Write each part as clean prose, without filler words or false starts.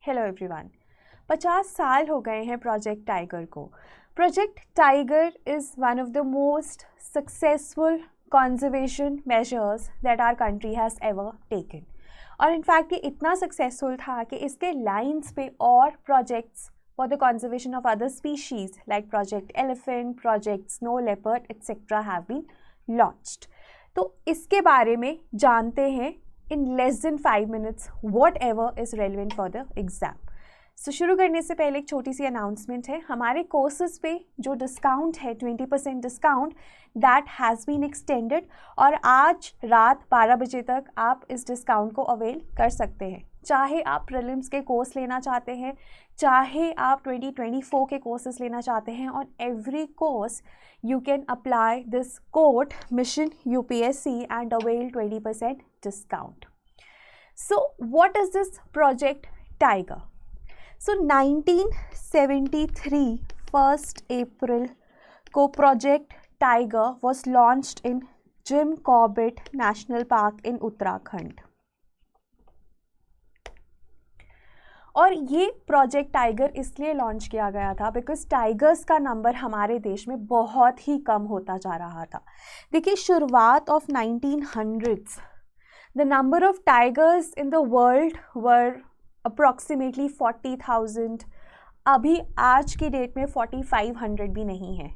Hello everyone. 50 साल हो गए हैं प्रोजेक्ट टाइगर को। Project tiger is one of the most successful conservation measures that our country has ever taken. और in fact ये इतना सक्सेसफुल था कि इसके लाइंस पे और projects for the conservation of other species like project elephant, project snow leopard etcetera have been launched. तो इसके बारे में जानते हैं in less than 5 minutes whatever is relevant for the exam. So शुरू करने से पहले एक छोटी सी अनाउंसमेंट है। हमारे कोर्सेज पे जो डिस्काउंट है 20% discount that has been extended और आज रात 12 बजे तक आप इस डिस्काउंट को अवेल कर सकते हैं। चाहे आप प्रीलिम्स के कोर्स लेना चाहते हैं, चाहे आप 2024 के कोर्सेज लेना चाहते हैं, on every course you can apply this code Mission UPSC and avail 20% discount. So what is this Project Tiger? So 1973 1st April को Project Tiger was launched in Jim Corbett National Park in Uttarakhand. और ये project tiger इसलिए launch किया गया था because tigers का number हमारे देश में बहुत ही कम होता जा रहा था। देखिए, शुरुआत of 1900s the number of tigers in the world were approximately 40,000। अभी आज की डेट में 4,500 भी नहीं है।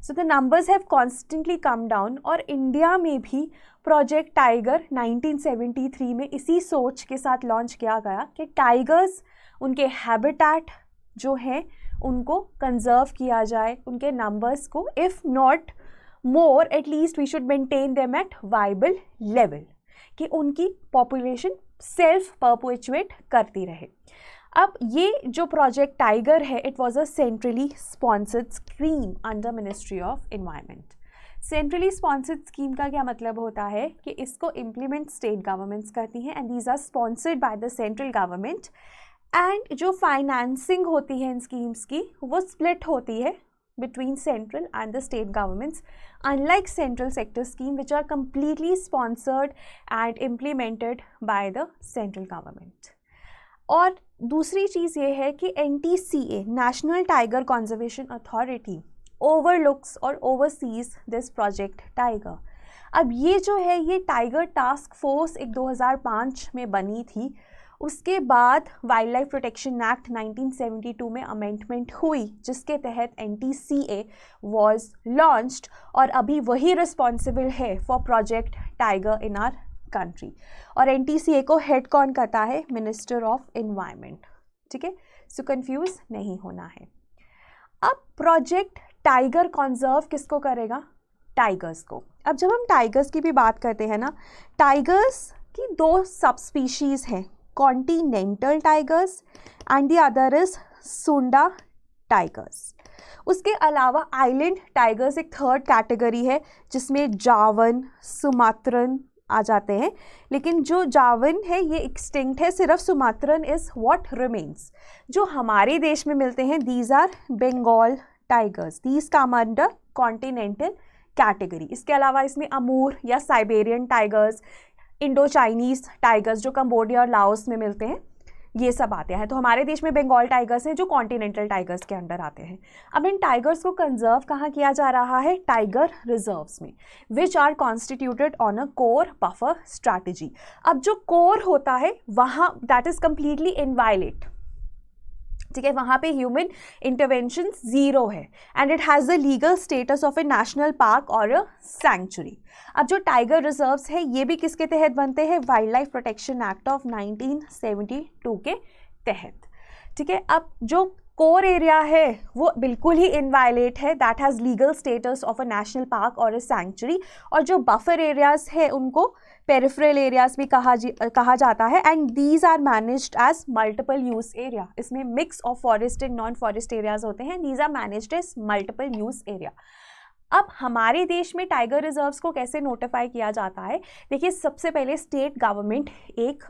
So the numbers have constantly come down और इंडिया में भी प्रोजेक्ट टाइगर 1973 में इसी सोच के साथ लॉन्च किया गया कि टाइगर्स उनके हैबिटेट जो हैं उनको कंजर्व किया जाए, उनके नंबर्स को if not more at least we should maintain them at viable level, कि उनकी पॉपुलेशन सेल्फ परपेचुएट करती रहे। अब ये जो प्रोजेक्ट टाइगर है it was a centrally sponsored scheme under ministry of environment. Centrally sponsored scheme का क्या मतलब होता है कि इसको इम्प्लीमेंट स्टेट गवर्नमेंट्स करती हैं and these are sponsored by the central government. And जो फाइनेंसिंग होती है इन स्कीम्स की वो स्प्लिट होती है between central and the state governments, unlike central sector scheme which are completely sponsored and implemented by the central government. और दूसरी चीज़ ये है कि NTCA national tiger conservation authority overlooks और ओवरसीज दिस प्रोजेक्ट टाइगर। अब ये जो है ये टाइगर टास्क फोर्स एक 2005 में बनी थी। उसके बाद वाइल्ड लाइफ प्रोटेक्शन एक्ट 1972 में अमेंडमेंट हुई जिसके तहत NTCA वॉज लॉन्च्ड और अभी वही रिस्पॉन्सिबल है for project tiger in our country. और NTCA को हेड कौन करता है? Minister of environment. ठीक है, सो कंफ्यूज नहीं होना है। अब प्रोजेक्ट टाइगर कंजर्व किसको करेगा? टाइगर्स को। अब जब हम टाइगर्स की भी बात करते हैं ना, टाइगर्स की 2 सब स्पीशीज़ हैं, continental tigers and the other is सुंडा टाइगर्स। उसके अलावा आइलैंड टाइगर्स एक थर्ड कैटेगरी है जिसमें जावन, सुमात्रन आ जाते हैं, लेकिन जो जावन है ये एक्सटिंक्ट है, सिर्फ सुमात्रन इज व्हाट रिमेन्स। जो हमारे देश में मिलते हैं these are Bengal tigers, these come under continental category. इसके अलावा इसमें अमूर या Siberian tigers, Indo Chinese tigers जो कंबोडिया और लाओस में मिलते हैं, ये सब आते हैं। तो हमारे देश में बंगाल टाइगर्स हैं जो कॉन्टिनेंटल टाइगर्स के अंडर आते हैं। अब इन टाइगर्स को कंजर्व कहाँ किया जा रहा है? टाइगर रिजर्व्स में, which are constituted on a core buffer strategy. अब जो कोर होता है वहाँ दैट इज़ कम्प्लीटली इनवायलेट, ठीक है, वहाँ पे ह्यूमन इंटरवेंशन ज़ीरो है and it has the legal status of A national park और अ सैंक्चुरी। अब जो टाइगर रिजर्व्स है ये भी किसके तहत बनते हैं? Wild life protection act of 1972 के तहत। ठीक है, अब जो कोर एरिया है वो बिल्कुल ही इनवायलेट है, that has legal status of a national park और अ सैंक्चुरी। और जो बफर एरियाज है उनको पेरिफेरल एरियाज भी कहा जाता है and these are managed as multiple use area. इसमें mix of forest and non forest areas होते हैं, these are managed as multiple use area. अब हमारे देश में टाइगर रिजर्व्स को कैसे नोटिफाई किया जाता है, देखिए सबसे पहले स्टेट गवर्नमेंट एक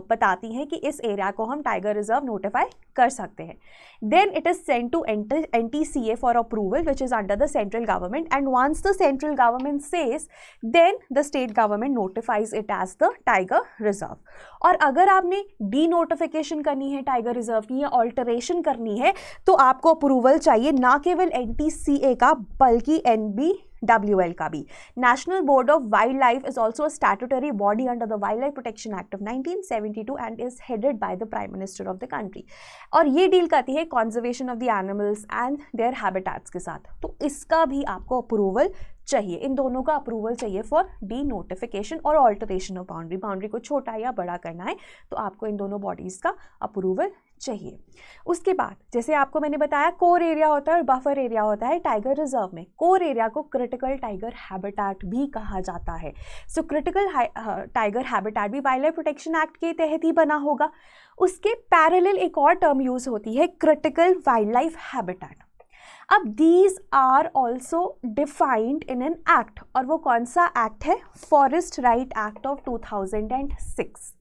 बताती है कि इस एरिया को हम टाइगर रिजर्व नोटिफाई कर सकते हैं. Then it is sent to NTCA for approval which is under the central government, and once the central government says then the state government notifies it as the tiger reserve. और अगर आपने D notification करनी है tiger reserve की या alteration करनी है तो आपको अप्रूवल चाहिए, ना केवल NTCA का बल्कि NBWL का भी. National board of wild life is also a statutory body under the wildlife protection act of 1972 and is headed by the prime minister of the country. और ये डील करती है conservation of the animals and there habitats के साथ. तो इसका भी आपको अप्रूवल चाहिए, इन दोनों का अप्रूवल चाहिए फॉर डी नोटिफिकेशन और ऑल्टरेशन ऑफ बाउंड्री. बाउंड्री को छोटा या बड़ा करना है तो आपको इन दोनों बॉडीज़ का अप्रूवल चाहिए. उसके बाद जैसे आपको मैंने बताया कोर एरिया होता है और बफर एरिया होता है टाइगर रिजर्व में. कोर एरिया को क्रिटिकल टाइगर हैबिटेट भी कहा जाता है. सो क्रिटिकल टाइगर हैबिटेट भी वाइल्ड लाइफ प्रोटेक्शन एक्ट के तहत ही बना होगा. उसके पैरेलल एक और टर्म यूज होती है क्रिटिकल वाइल्ड लाइफ हैबिटेट. अब these are also defined in an act, और वो कौन सा एक्ट है, फॉरेस्ट राइट एक्ट ऑफ 2006.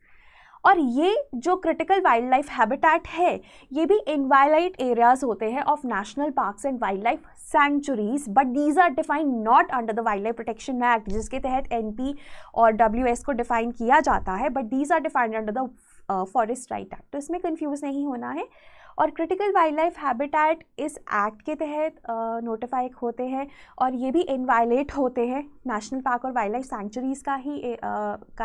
और ये जो क्रिटिकल वाइल्ड लाइफ हैबिटेट है ये भी इनवायलेट एरियाज होते हैं of national parks and wildlife sanctuaries, but these are defined not under the wildlife protection act जिसके तहत NP और WS को डिफाइन किया जाता है, but these are defined under the forest right act. तो इसमें कंफ्यूज नहीं होना है. और क्रिटिकल वाइल्ड लाइफ हैबिटेट इस एक्ट के तहत नोटिफाई होते हैं और ये भी इनवायलेट होते हैं, नेशनल पार्क और वाइल्ड लाइफ सैंक्चुरीज का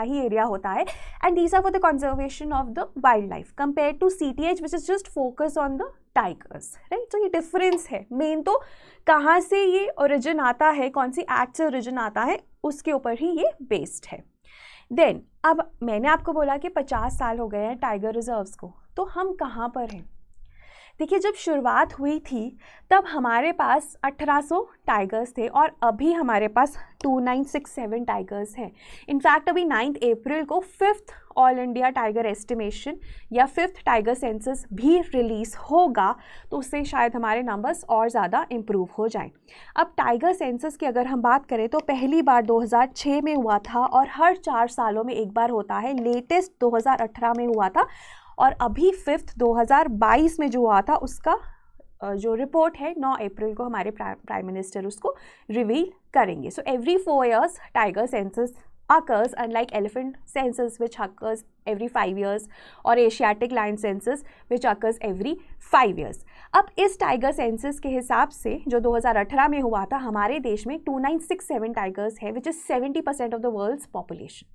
ही एरिया होता है. And these are for the conservation of the wildlife compare to CTH which is just focus on the tigers, right. तो ये डिफरेंस है. मेन तो कहाँ से ये ओरिजिन आता है, कौन सी एक्ट से ओरिजिन आता है, उसके ऊपर ही ये बेस्ड है. देन अब मैंने आपको बोला कि 50 साल हो गए हैं टाइगर रिजर्व्स को, तो हम कहाँ पर हैं. देखिए जब शुरुआत हुई थी तब हमारे पास 1800 टाइगर्स थे और अभी हमारे पास 2967 टाइगर्स हैं. इनफैक्ट अभी 9 अप्रैल को 5th all India tiger estimation या 5th टाइगर सेंसस भी रिलीज़ होगा, तो उससे शायद हमारे नंबर्स और ज़्यादा इम्प्रूव हो जाएं. अब टाइगर सेंसस की अगर हम बात करें तो पहली बार 2006 में हुआ था और हर 4 सालों में एक बार होता है. लेटेस्ट 2018 में हुआ था और अभी 5th 2022 में जो हुआ था उसका जो रिपोर्ट है 9 अप्रैल को हमारे प्राइम मिनिस्टर उसको रिवील करेंगे. So every 4 years tiger census occurs, unlike elephant census which occurs every 5 years और Asiatic lion census which occurs every 5 years. अब इस टाइगर सेंसस के हिसाब से जो 2018 में हुआ था हमारे देश में 2967 टाइगर्स है which is 70% of the world's population,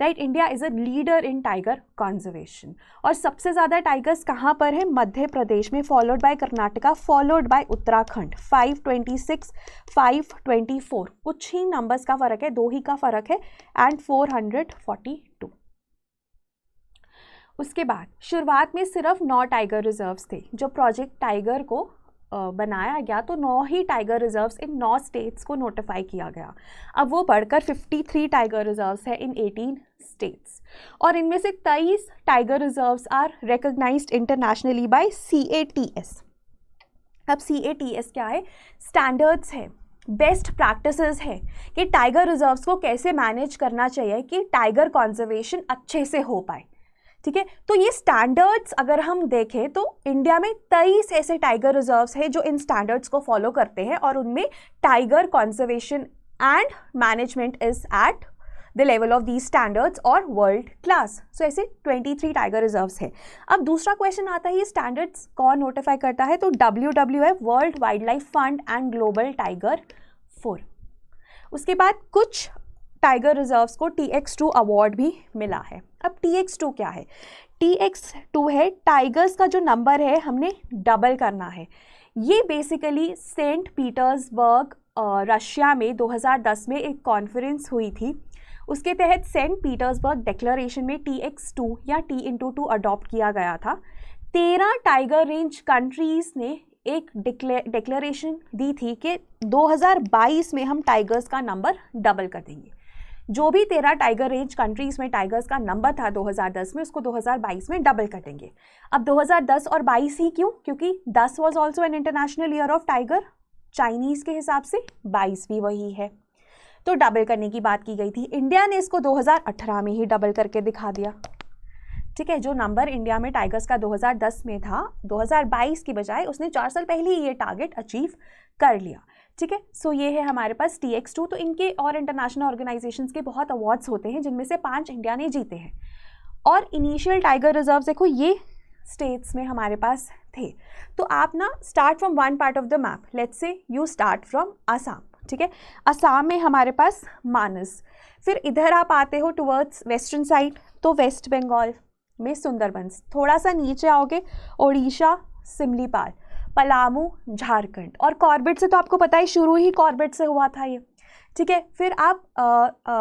right. India is a leader in tiger conservation और सबसे ज़्यादा टाइगर्स कहाँ पर है, मध्य प्रदेश में, followed by Karnataka, followed by Uttarakhand 526, 524, कुछ ही नंबर्स का फ़र्क है, 2 ही का फ़र्क है, एंड 442. उसके बाद शुरुआत में सिर्फ 9 टाइगर रिजर्व्स थे. जो प्रोजेक्ट टाइगर को बनाया गया तो 9 ही टाइगर रिजर्व्स इन 9 स्टेट्स को नोटिफाई किया गया. अब वो बढ़कर 53 टाइगर रिजर्व्स है इन 18 स्टेट्स और इनमें से 23 tiger reserves are recognized internationally by CATS. अब CATS क्या है, स्टैंडर्ड्स है, बेस्ट प्रैक्टिसेस है कि टाइगर रिजर्व्स को कैसे मैनेज करना चाहिए कि टाइगर कंजर्वेशन अच्छे से हो पाए. ठीक है, तो ये स्टैंडर्ड्स अगर हम देखें तो इंडिया में 23 ऐसे टाइगर रिजर्व्स हैं जो इन स्टैंडर्ड्स को फॉलो करते हैं और उनमें tiger conservation and management is at the level of the standards और वर्ल्ड क्लास. सो ऐसे 23 टाइगर रिजर्व्स है. अब दूसरा क्वेश्चन आता है ये स्टैंडर्ड्स कौन नोटिफाई करता है, तो WWF world wild life fund and global tiger forum. उसके बाद कुछ टाइगर रिजर्व्स को TX2 अवार्ड भी मिला है. अब TX2 क्या है, TX2 है टाइगर्स का जो नंबर है हमने डबल करना है. ये बेसिकली सेंट पीटर्सबर्ग रशिया में 2010 में एक कॉन्फ्रेंस हुई थी. उसके तहत सेंट पीटर्सबर्ग डिक्लेरेशन में TX2 या T/2 अडॉप्ट किया गया था. 13 टाइगर रेंज कंट्रीज़ ने एक डिक्लेरेशन दी थी कि 2022 में हम टाइगर्स का नंबर डबल कर देंगे. जो भी 13 टाइगर रेंज कंट्रीज़ में टाइगर्स का नंबर था 2010 में उसको 2022 में डबल कर देंगे. अब 2010 और 22 ही क्यों, क्योंकि 10 was also an international year of tiger, Chinese के हिसाब से 22 भी वही है। तो डबल करने की बात की गई थी, इंडिया ने इसको 2018 में ही डबल करके दिखा दिया। ठीक है, जो नंबर इंडिया में टाइगर्स का 2010 में था, 2022 की बजाय उसने 4 साल पहले ही ये टारगेट अचीव कर लिया। ठीक है, सो ये है हमारे पास TX2। तो इनके और इंटरनेशनल ऑर्गेनाइजेशंस के बहुत अवार्ड्स होते हैं, जिनमें से 5 इंडिया ने जीते हैं। और इनिशियल टाइगर रिजर्व देखो ये स्टेट्स में हमारे पास थे। तो आप ना start from one part of the map, let's say you start from Assam. ठीक है, असम में हमारे पास मानस, फिर इधर आप आते हो टुवर्ड्स वेस्टर्न साइड, तो वेस्ट बंगाल में सुंदरबंस, थोड़ा सा नीचे आओगे ओडिशा सिमलीपाल, पलामू झारखंड, और कॉर्बेट से तो आपको पता है शुरू ही कॉर्बेट से हुआ था ये। ठीक है, फिर आप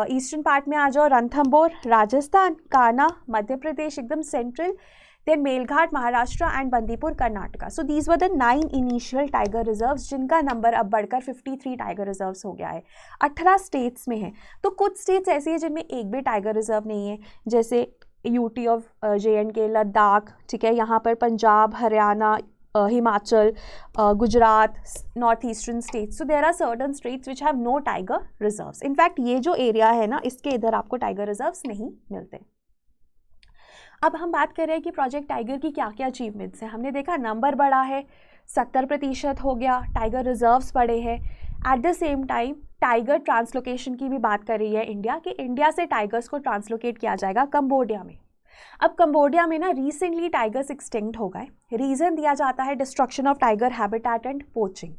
ईस्टर्न पार्ट में आ जाओ, रणथंभौर राजस्थान, कान्हा मध्य प्रदेश एकदम central, then Melghat Maharashtra and Bandipur Karnataka. So these were the 9 initial tiger reserves, जिनका नंबर अब बढ़कर 53 टाइगर रिजर्व्स हो गया है। 18 स्टेट्स में है। तो कुछ स्टेट्स ऐसी है जिनमें एक भी टाइगर रिजर्व नहीं है, जैसे यूटी ऑफ JNK, लद्दाख। ठीक है, यहाँ पर Punjab, Haryana, Himachal, Gujarat, north eastern states. So there are certain states which have no tiger reserves. In fact ये जो एरिया है ना, इसके इधर आपको टाइगर रिजर्व्स नहीं मिलते। अब हम बात कर रहे हैं कि प्रोजेक्ट टाइगर की क्या क्या अचीवमेंट्स हैं। हमने देखा नंबर बढ़ा है, 70% हो गया, टाइगर रिजर्व्स बढ़े हैं। At the same time tiger translocation की भी बात कर रही है इंडिया, कि इंडिया से टाइगर्स को ट्रांसलोकेट किया जाएगा कंबोडिया में। अब कंबोडिया में ना रिसेंटली टाइगर्स एक्सटिंक्ट हो गए। रीज़न दिया जाता है destruction of tiger habitat and poaching.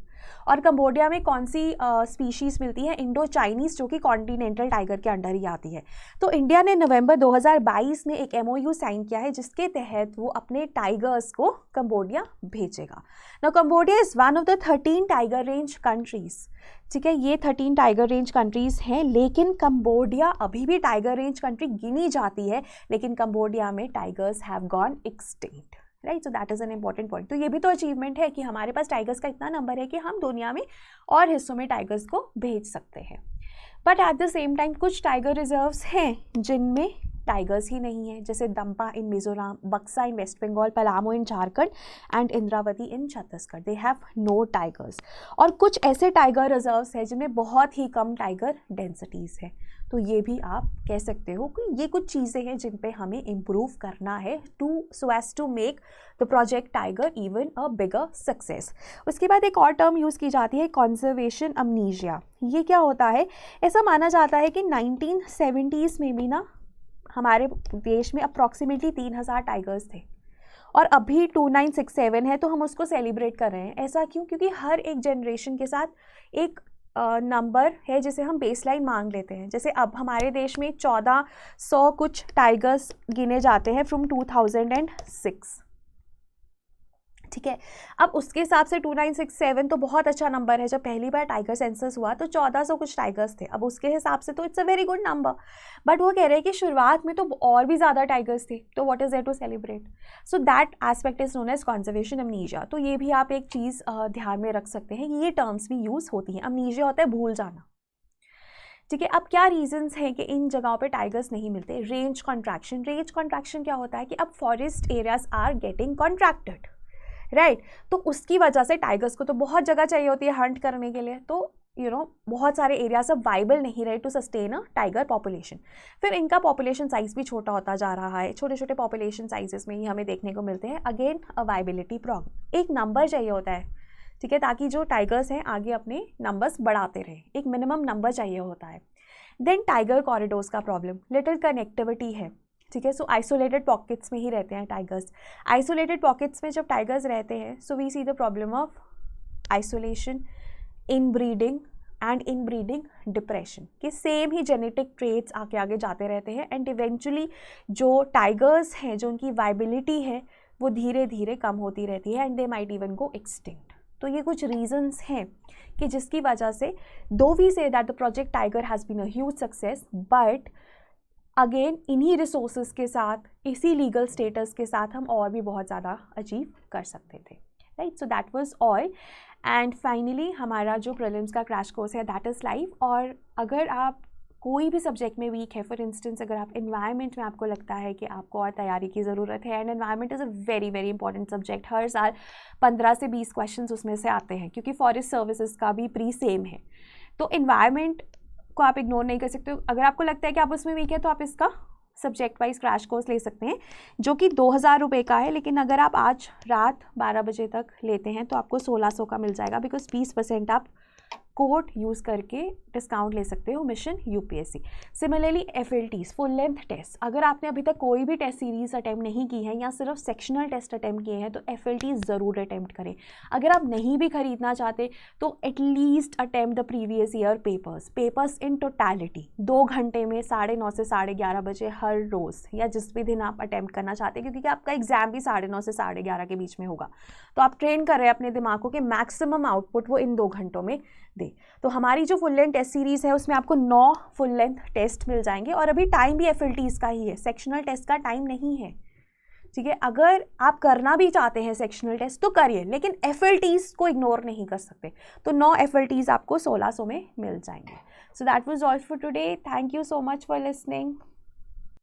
और कंबोडिया में कौन सी स्पीशीज़ मिलती है? इंडो चाइनीज़, जो कि कॉन्टिनेंटल टाइगर के अंडर ही आती है। तो इंडिया ने नवंबर 2022 में एक MOU साइन किया है, जिसके तहत वो अपने टाइगर्स को कंबोडिया भेजेगा। Now Cambodia is one of the 13 tiger range countries. ठीक है, ये 13 टाइगर रेंज कंट्रीज़ हैं, लेकिन कंबोडिया अभी भी टाइगर रेंज कंट्री गिनी जाती है, लेकिन कंबोडिया में tigers have gone extinct. Right, so that is an important point. तो ये भी तो अचीवमेंट है कि हमारे पास टाइगर्स का इतना नंबर है कि हम दुनिया में और हिस्सों में टाइगर्स को भेज सकते हैं। But at the same time कुछ टाइगर रिजर्व्स हैं जिनमें टाइगर्स ही नहीं है, जैसे Dampa in Mizoram, Buxa in West Bengal, Palamu in Jharkhand and Indravati in Chhattisgarh. They have no tigers. और कुछ ऐसे टाइगर रिजर्व्स हैं जिनमें बहुत ही कम टाइगर डेंसिटीज़ है। तो ये भी आप कह सकते हो कि ये कुछ चीज़ें हैं जिन पे हमें इम्प्रूव करना है so as to make the project tiger even a bigger success. उसके बाद एक और टर्म यूज़ की जाती है, कंजर्वेशन अमनीशिया। ये क्या होता है? ऐसा माना जाता है कि 1970s में भी ना हमारे देश में अप्रॉक्सीमेटली 3000 टाइगर्स थे, और अभी 2967 है, तो हम उसको सेलिब्रेट कर रहे हैं। ऐसा क्यों? क्योंकि हर एक जनरेशन के साथ एक नंबर है जिसे हम बेसलाइन मांग लेते हैं। जैसे अब हमारे देश में 1400 कुछ टाइगर्स गिने जाते हैं फ्रॉम 2006। ठीक है, अब उसके हिसाब से 2967 तो बहुत अच्छा नंबर है। जब पहली बार टाइगर सेंसस हुआ तो 1400 कुछ टाइगर्स थे, अब उसके हिसाब से तो it's a very good number. But वो कह रहे हैं कि शुरुआत में तो और भी ज़्यादा टाइगर्स थे, तो what is there to celebrate? So that aspect is known as conservation amnesia. तो ये भी आप एक चीज़ ध्यान में रख सकते हैं कि ये टर्म्स भी यूज़ होती हैं। अमनीशिया होता है भूल जाना। ठीक है, अब क्या रीजंस हैं कि इन जगहों पे टाइगर्स नहीं मिलते? Range contraction. रेंज कॉन्ट्रैक्शन क्या होता है कि अब forest areas are getting contracted, right. तो उसकी वजह से टाइगर्स को तो बहुत जगह चाहिए होती है हंट करने के लिए, तो बहुत सारे एरियाज अब वाइबल नहीं रहे to sustain a tiger population. फिर इनका पॉपुलेशन साइज भी छोटा होता जा रहा है, छोटे छोटे पॉपुलेशन साइजेस में ही हमें देखने को मिलते हैं। Again a viability problem. एक नंबर चाहिए होता है, ठीक है, ताकि जो टाइगर्स हैं आगे अपने नंबर्स बढ़ाते रहें, एक मिनिमम नंबर चाहिए होता है। देन टाइगर कॉरिडोर्स का प्रॉब्लम, लिटिल कनेक्टिविटी है। ठीक है, सो आइसोलेटेड पॉकेट्स में ही रहते हैं टाइगर्स। आइसोलेटेड पॉकेट्स में जब टाइगर्स रहते हैं, so we see the problem of isolation, inbreeding and inbreeding depression, कि सेम ही जेनेटिक ट्रेट्स आगे आगे जाते रहते हैं, एंड इवेंचुअली जो टाइगर्स हैं, जो उनकी वाइबिलिटी है, वो धीरे धीरे कम होती रहती है, and they might even go extinct. तो ये कुछ रीजंस हैं कि जिसकी वजह से though we say that the project tiger has been a huge success, but again इन्हीं रिसोर्सेज के साथ, इसी लीगल स्टेटस के साथ हम और भी बहुत ज़्यादा अचीव कर सकते थे, right. So that was all, and finally हमारा जो प्रीलिम्स का क्रैश कोर्स है दैट इज़ लाइव। और अगर आप कोई भी सब्जेक्ट में वीक है, फॉर इंस्टेंस अगर आप इन्वायरमेंट में आपको लगता है कि आपको और तैयारी की ज़रूरत है, and environment is a very very important subject, हर साल 15 से 20 क्वेश्चंस उसमें से आते हैं क्योंकि फॉरेस्ट सर्विसेज का भी प्री सेम है, तो इन्वायरमेंट को आप इग्नोर नहीं कर सकते। अगर आपको लगता है कि आप उसमें वीक है तो आप इसका सब्जेक्ट वाइज क्रैश कोर्स ले सकते हैं जो कि 2000 रुपये का है, लेकिन अगर आप आज रात 12 बजे तक लेते हैं तो आपको 1600 का मिल जाएगा, बिकॉज 20% आप कोड यूज़ करके डिस्काउंट ले सकते हो mission UPSC. Similarly FLTs full length test, अगर आपने अभी तक कोई भी टेस्ट सीरीज अटैम्प्ट नहीं की है या सिर्फ सेक्शनल टेस्ट अटैम्प्ट किए हैं तो FLTs ज़रूर अटैम्प्ट करें। अगर आप नहीं भी खरीदना चाहते तो at least attempt the previous year papers in totality 2 घंटे में 9:30 से 11:30 बजे हर रोज़, या जिस भी दिन आप अटैम्प्ट करना चाहते हैं, क्योंकि आपका एग्जाम भी 9:30 से 11:30 के बीच में होगा, तो आप ट्रेन कर रहे हैं अपने दिमाग को कि मैक्सिमम आउटपुट वो इन 2 घंटों में दे। तो हमारी जो फुल लेंथ टेस्ट सीरीज़ है उसमें आपको 9 फुल लेंथ टेस्ट मिल जाएंगे, और अभी टाइम भी FLTs का ही है, सेक्शनल टेस्ट का टाइम नहीं है, ठीक है। अगर आप करना भी चाहते हैं सेक्शनल टेस्ट तो करिए, लेकिन FLTs को इग्नोर नहीं कर सकते, तो 9 FLTs आपको 1600 में मिल जाएंगे। So that was all for today, thank you so much for listening.